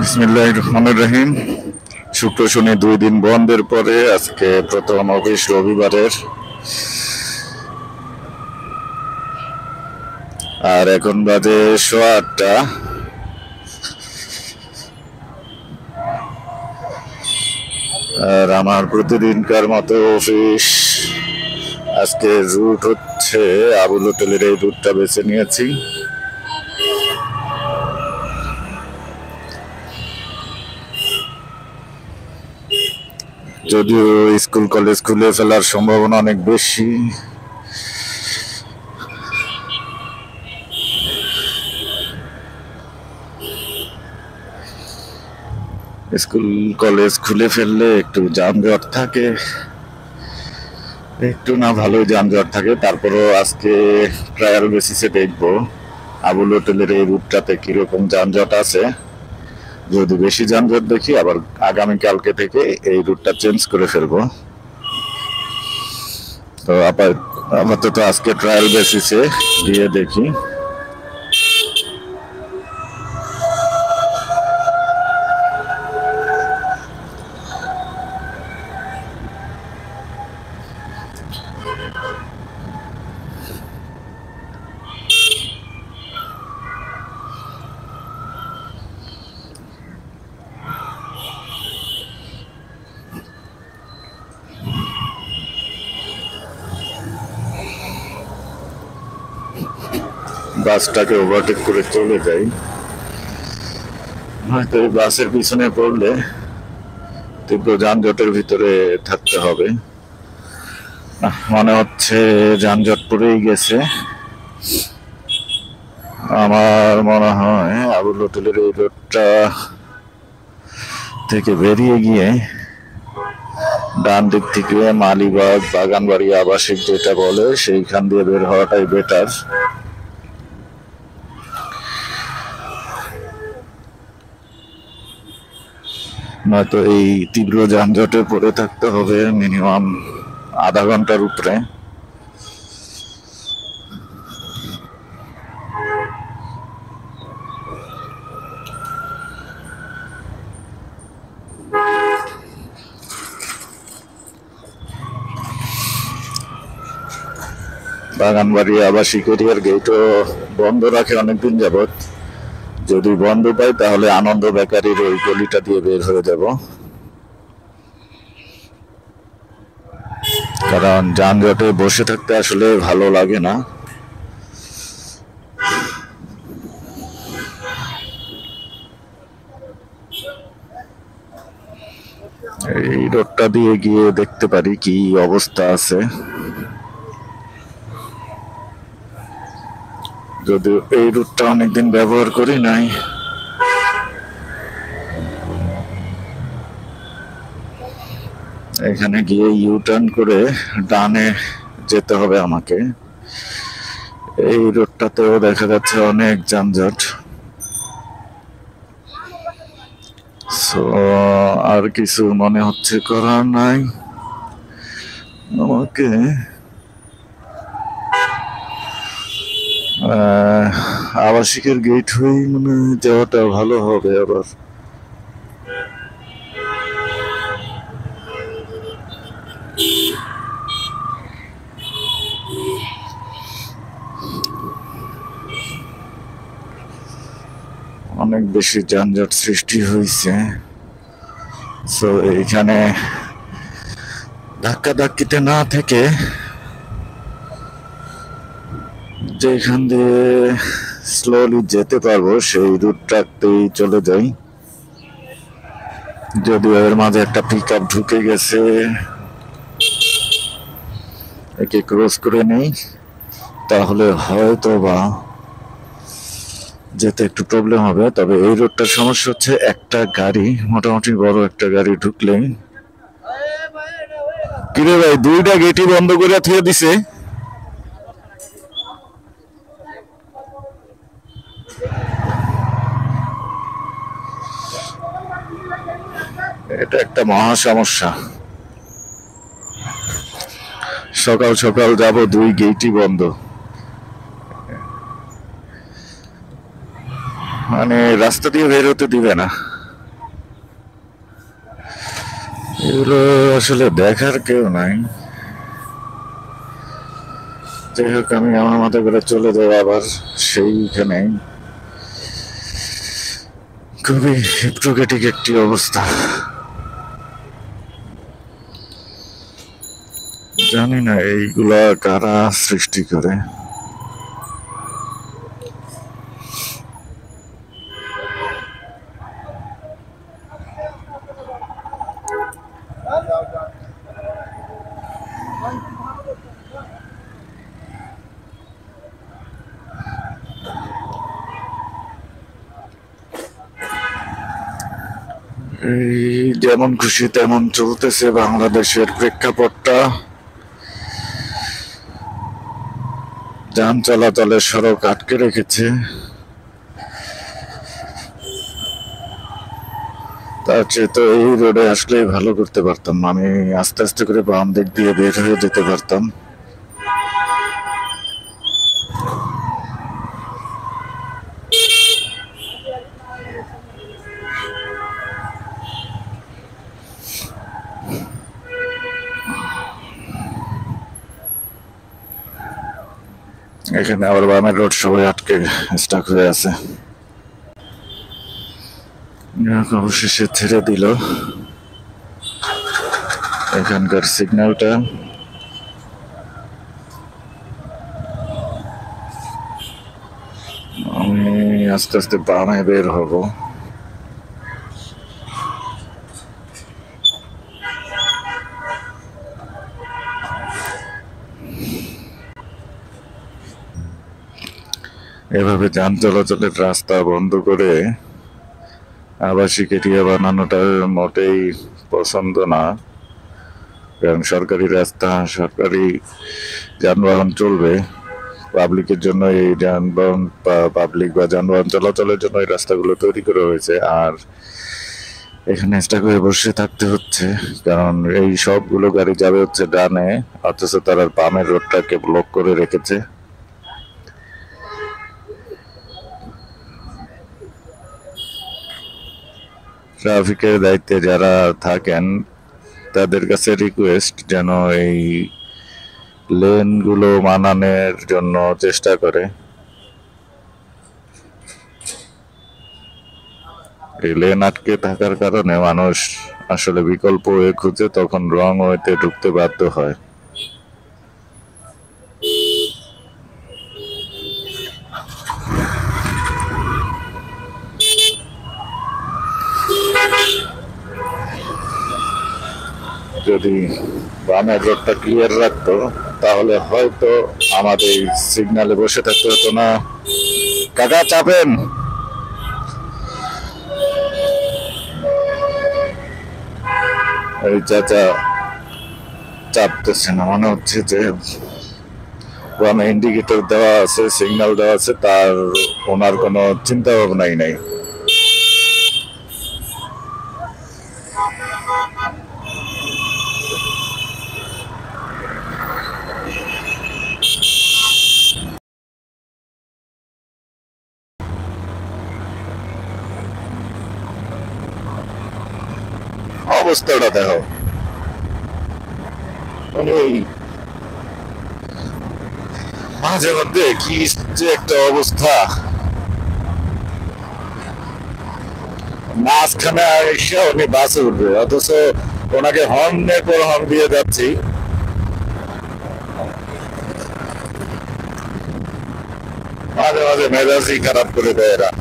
বিসমিল্লাহির রহমানির রহিম। শুক্র শনি 2 দিন বন্ধের পরে আজকে প্রথম অফিস রবিবারের। আর এখন বাজে 8:15। আর আমার প্রতিদিনকার মতো অফিস। আজকে রুট হচ্ছে আবুল হোটেলের এই রুটটা বেছে নিয়েছি। যদিও স্কুল কলেজ খুলে ফেলার সম্ভাবনা অনেক বেশি। স্কুল কলেজ খুলে ফেললে একটু যানজট থাকে, একটু না ভালোই যানজট থাকে। তারপরও আজকে ট্রায়াল বেসিসে দেখবো আবুল হোটেলের এই রুটটাতে কিরকম যানজট আছে। যদি বেশি যানজট দেখি আবার আগামীকালকে থেকে এই রুটটা চেঞ্জ করে ফেলবো। তো আপাতত আজকে ট্রায়াল বেসিসে দিয়ে দেখি। বাসটাকে ওভারটেক করে চলে যাই। হয়তো এই বাসের পিছনে পড়লে তীব্র যানজটের ভিতরে থাকতে হবে। মনে হচ্ছে যানজট পড়েই গেছে। আমার মনে হয় আবুল হোটেলের এই রোডটা থেকে বেরিয়ে গিয়ে ডান দিক থেকে মালিবাগ বাগানবাড়ি আবাসিক যেটা বলে সেইখান দিয়ে বের হওয়াটাই বেটার। নয়তো এই তীব্র যানজটে পড়ে থাকতে হবে মিনিমাম আধা ঘন্টার উপরে। বাগানবাড়ি আবাসিক এরিয়ার গেটও বন্ধ রাখে অনেকদিন যাবৎ। যদি বন্ধ পাই তাহলে আনন্দ বেকারির ওই গলিটা দিয়ে বের হয়ে যাব, কারণ যানজটে বসে থাকতে আসলে ভালো লাগে না। এই রোডটা দিয়ে গিয়ে দেখতে পারি কি অবস্থা আছে। যদিও এই রুটটা অনেকদিন ব্যবহার করি নাই। এখানে গিয়ে ইউটার্ন করে ডানে যেতে হবে আমাকে। এই রোডটাতেও দেখা যাচ্ছে অনেক যানজট। আর কিছু মনে হচ্ছে করার নাই, আমাকে আবাসিকের গেট হয়ে মানে যাওয়াটা ভালো হবে। আবার অনেক বেশি যানজট সৃষ্টি হয়েছে। সো এইখানে ধাক্কা ধাক্কিতে না থেকে যেখান দিয়ে স্লোলি যেতে পারবো সেই রুটটাতেই চলে যাই। যদিও এর মাঝে একটা পিক আপ ঢুকে গেছে, একে ক্রস করে নেই তাহলে হয়তো বা যেতে একটু প্রবলেম হবে। তবে এই রোডটার সমস্যা হচ্ছে একটা গাড়ি, মোটামুটি বড় একটা গাড়ি ঢুকলে। কিরে ভাই, 2টা গেটই বন্ধ করে থুয়ে দিছে। এটা একটা মহা সমস্যা। সকাল সকাল যাব, 2 গেটই বন্ধ। মানে রাস্তা দিয়ে বের হতে দিবে না। এগুলো আসলে দেখার কেউ নাই। যাই হোক, আমি আমার মতো করে চলে যাবো আবার সেইখানে। খুবই হিপোক্রেটিক একটি অবস্থা। জানি না এইগুলা কারা সৃষ্টি করে। এই যেমন খুশি তেমন চলতেছে বাংলাদেশের প্রেক্ষাপটটা। যান চলাচলের সড়ক আটকে রেখেছে। তার চেয়ে তো এই রোডে আসলেই ভালো করতে পারতাম, আমি আস্তে আস্তে করে বাম দিক দিয়ে বের হয়ে যেতে পারতাম। এখানে আবার বামের রোড সবাই আটকে স্টাক হয়ে আছে। অবশেষে ছেড়ে দিল এখানকার সিগন্যালটা। আমি আস্তে আস্তে বামে বের হব। এভাবে যান চলাচলের রাস্তা বন্ধ করে আবাসিক এরিয়া বানানোটা মোটেই পছন্দ না। কারণ সরকারি রাস্তা, সরকারি যানবাহন চলবে, পাবলিকের জন্য এই যানবাহন পাবলিক বা যানবাহন চলাচলের জন্য এই রাস্তাগুলো তৈরি করা হয়েছে। আর এখানে স্টাক হয়ে বসে থাকতে হচ্ছে, কারণ এই সবগুলো গাড়ি যাবে হচ্ছে ডানে, অথচ তারা বামের রোডটাকে ব্লক করে রেখেছে। ট্রাফিকের দায়িত্বে যারা থাকেন তাদের কাছে রিকোয়েস্ট যেন এই লেনগুলো মানানোর জন্য চেষ্টা করে। এই লেন আটকে থাকার কারণে মানুষ আসলে বিকল্প ওয়ে খুঁজে তখন রং ওয়েতে ঢুকতে বাধ্য হয়। যদি বামের রোডটা ক্লিয়ার রাখতো তাহলে হয়তো আমাদের সিগন্যালে বসে থাকতে হতো না। কাকা চাপেন। এই চাচা চাপতেছে না, মনে হচ্ছে যে বামে ইন্ডিকেটর দেওয়া আছে, সিগন্যাল দেওয়া আছে, তার ওনার কোনো চিন্তা ভাবনাই নাই। অবস্থাটা দেখো, মাঝে মধ্যে কি যে একটা অবস্থা। মাঝখানে এসে উনি বাসে উঠবে, অথচ ওনাকে হর্নের পর হর্ন দিয়ে যাচ্ছি। মাঝে মাঝে মেজাজই খারাপ করে দেয় এরা।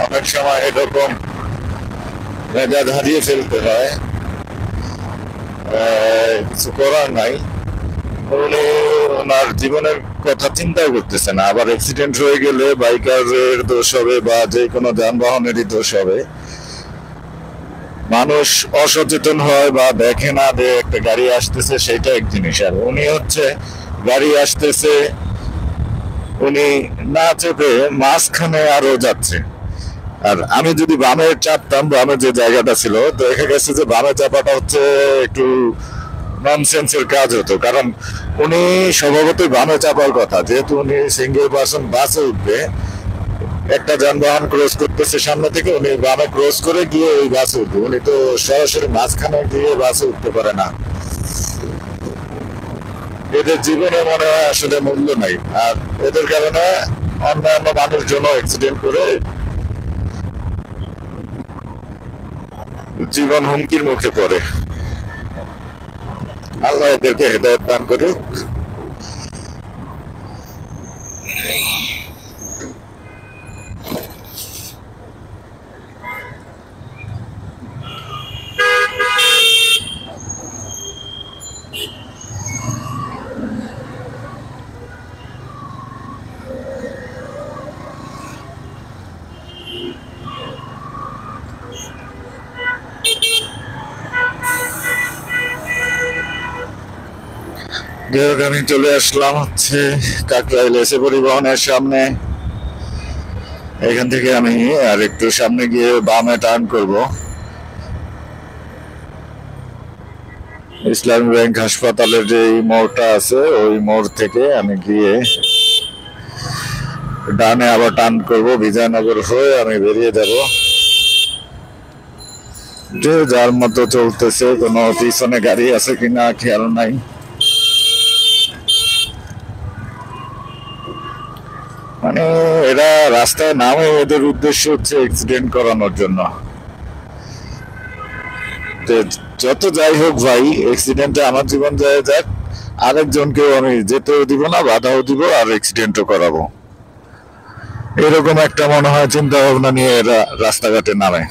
অনেক সময় এরকম মেজাজ হারিয়ে ফেলতে হয়, কিছু করার নাই। উনি ওনার জীবনের কথা চিন্তাও করতেছে না। আবার অ্যাক্সিডেন্ট হয়ে গেলে বাইকারের দোষ হবে বা যে কোনো যানবাহনেরই দোষ হবে। মানুষ অসচেতন হয় বা দেখে না যে একটা গাড়ি আসতেছে, সেটা এক জিনিস। আর উনি হচ্ছে গাড়ি আসতেছে, উনি না চেপে মাঝখানে আরো যাচ্ছে। আর আমি যদি বামে চাপতাম, বামে যে জায়গাটা ছিল, দেখা গেছে যে বামে চাপাটা হচ্ছে একটু ননসেন্সের কাজ হতো, কারণ উনি স্বভাবতই বামে চাপার কথা, যেহেতু উনি সিঙ্গেল পার্সন বাসে উঠবে, একটা যানবাহন ক্রস করতেছে সামনে থেকে, উনি বামে ক্রস করে গিয়ে ওই বাসে উঠবে, উনি তো সরাসরি মাঝখানে গিয়ে বাসে উঠতে পারে না। এদের জীবনে মনে হয় আসলে মূল্য নাই, আর এদের কারণে অন্যান্য মানুষজন অ্যাক্সিডেন্ট করে জীবন হুমকির মুখে পড়ে। আল্লাহ এদেরকে হেদায়েত দান করুক। আমি চলে আসলাম হচ্ছে কাকরাইল এসে পরিবহনের সামনে। এখান থেকে আমি আর একটু সামনে গিয়ে বামে টার্ন করব। ইসলামী ব্যাংক হাসপাতালের যে মোড়টা আছে ওই মোড় থেকে আমি গিয়ে ডানে আবার টার্ন করব, বিজয়নগর হয়ে আমি বেরিয়ে যাব। যে যার মতো চলতেছে, কোনো পিছনে গাড়ি আছে কিনা খেয়াল নাই। মানে এরা রাস্তায় নামে, এদের উদ্দেশ্য হচ্ছে অ্যাক্সিডেন্ট করানোর জন্য। যত যাই হোক ভাই, অ্যাক্সিডেন্টে আমার জীবন যায় যাক, আরেকজনকেও আমি যেতেও দিব না, বাধাও দিব, আর অ্যাক্সিডেন্টও করাবো, এরকম একটা মনে হয় চিন্তা ভাবনা নিয়ে এরা রাস্তাঘাটে নামে।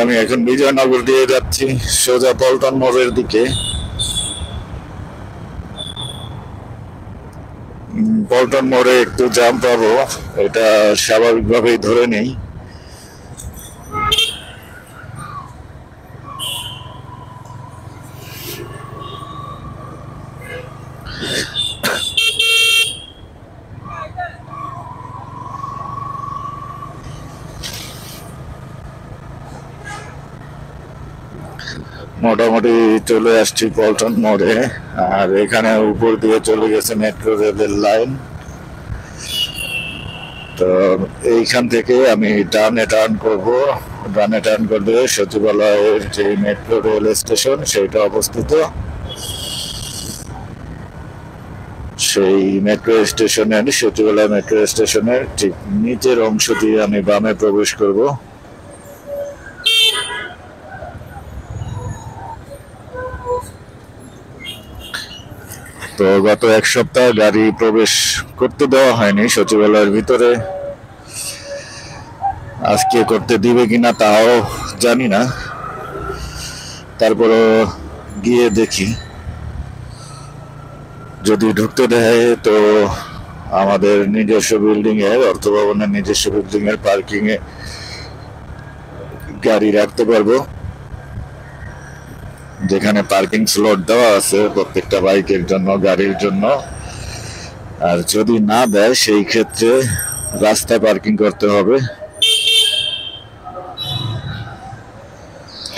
আমি এখন বিজয়নগর দিয়ে যাচ্ছি সোজা পল্টন মোড়ের দিকে। পল্টন মোড়ে একটু জ্যাম পাবো, এটা স্বাভাবিকভাবেই ধরে নেই। মোটামুটি চলে আসছি পল্টন মোড়ে, আর এখানে উপর দিয়ে চলে গেছে মেট্রো রেলের লাইন। তো এইখান থেকে আমি ডানে টার্ন করব। ডানে টার্ন করলে সচিবালয়ের যে মেট্রো রেল স্টেশন সেটা অবস্থিত, সেই মেট্রো স্টেশনের, সচিবালয় মেট্রো স্টেশনের ঠিক নিচের অংশ দিয়ে আমি বামে প্রবেশ করব। তো গত এক সপ্তাহ গাড়ি প্রবেশ করতে দেওয়া হয়নি সচিবালয়ের ভিতরে, আজকে করতে দিবে কিনা তাও জানি না। তারপরে গিয়ে দেখি, যদি ঢুকতে দেয় তো আমাদের নিজস্ব বিল্ডিং এর, অর্থ ভবনের নিজস্ব বিল্ডিং এর পার্কিং এ গাড়ি রাখতে পারবো, যেখানে পার্কিং স্লট দেওয়া আছে প্রত্যেকটা বাইকের জন্য, গাড়ির জন্য। আর যদি না দেয় সেই ক্ষেত্রে রাস্তায় পার্কিং করতে হবে।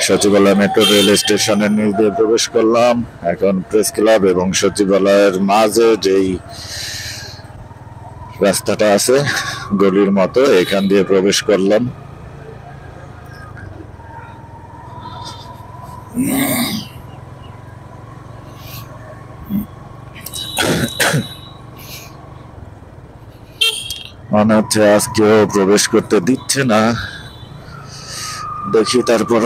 সচিবালয় মেট্রো রেল স্টেশনের নিচ দিয়ে প্রবেশ করলাম। এখন প্রেস ক্লাব এবং সচিবালয়ের মাঝে যেই রাস্তাটা আছে গলির মতো, এখান দিয়ে প্রবেশ করলাম। মনে হচ্ছে আজকেও প্রবেশ করতে দিচ্ছে না, দেখি তারপর।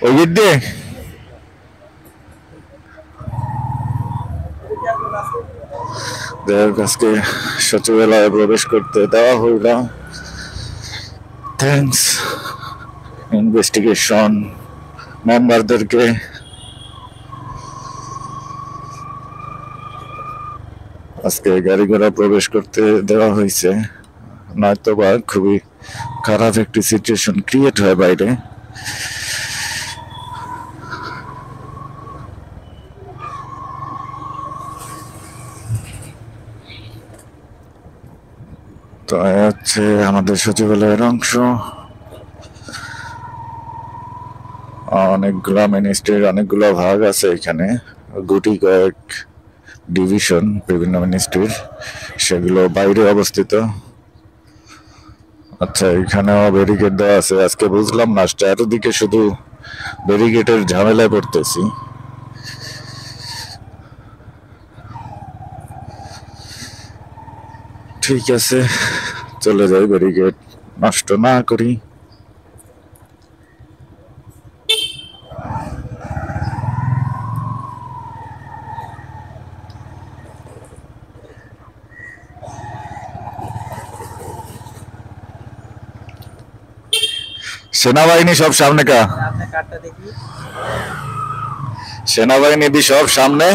ওই গেট দিয়ে আজকে সচিবালয়ে প্রবেশ করতে দেওয়া হইল। থ্যাংকস ইনভেস্টিগেশন মেম্বারদেরকে। আজকে গাড়ি ঘোড়া প্রবেশ করতে দেওয়া হয়েছে, নয়তো বা খুবই খারাপ একটি সিচুয়েশন ক্রিয়েট হয় বাইরে। তো হচ্ছে আমাদের সচিবালয়ের অংশ, অনেকগুলা মিনিস্ট্রির অনেকগুলো ভাগ আছে এখানে, গুটি কয়েক ডিভিশন বিভিন্ন মিনিস্ট্রির, সেগুলো বাইরে অবস্থিত। আচ্ছা, এখানেও ব্যারিকেড দেওয়া আছে। আজকে বুঝলাম না, চারিদিকে শুধু ব্যারিকেডের ঝামেলায় পড়তেছি। ঠিক আছে, চলে যাই, ব্যারিকেড নষ্ট না করি। সেনাবাহিনী সব সামনে কা, সেনাবাহিনী দি সব সামনে।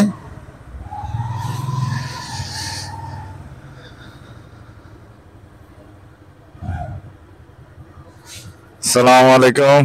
সালাম আলাইকুম।